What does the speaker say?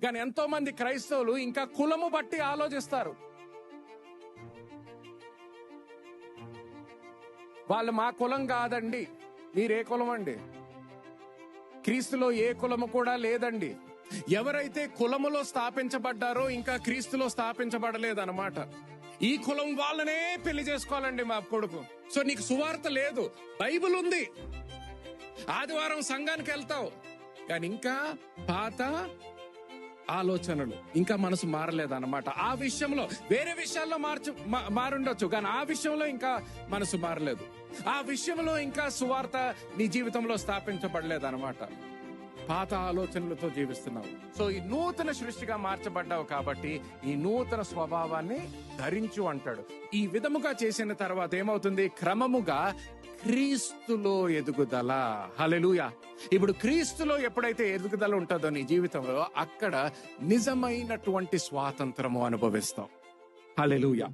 కానీ ఎంతో మంది క్రైస్తవులు ఇంకా కులము బట్టి ఆలోచిస్తారు. వాళ్ళు మా కులం కాదండి. మీరే కులం అండి? క్రీస్తులో ఏ కులము కూడా లేదండి. ఎవరైతే కులములో స్థాపించబడ్డారో ఇంకా క్రీస్తులో స్థాపించబడలేదన్నమాట. ఈ కులం వాళ్ళనే పెళ్లి చేసుకోవాలండి మా కొడుకు. సో నీకు సువార్త లేదు, బైబిల్ ఉంది, ఆదివారం సంఘానికి వెళ్తావు, కానీ ఇంకా పాత ఆలోచనలు, ఇంకా మనసు మారలేదన్నమాట. ఆ విషయంలో వేరే విషయాల్లో మారుండొచ్చు, కానీ ఆ విషయంలో ఇంకా మనసు మారలేదు. ఆ విషయంలో ఇంకా సువార్త నీ జీవితంలో స్థాపించబడలేదన్నమాట. పాత ఆలోచనలతో జీవిస్తున్నావు. సో ఈ నూతన సృష్టిగా మార్చబడ్డావు కాబట్టి ఈ నూతన స్వభావాన్ని ధరించు అంటాడు. ఈ విధముగా చేసిన తర్వాత ఏమవుతుంది? క్రమముగా క్రీస్తులో ఎదుగుదల. హల్లెలూయా. ఇప్పుడు క్రీస్తులో ఎప్పుడైతే ఎదుగుదల ఉంటుందో నీ జీవితంలో, అక్కడ నిజమైనటువంటి స్వాతంత్రము అనుభవిస్తావు. హల్లెలూయా.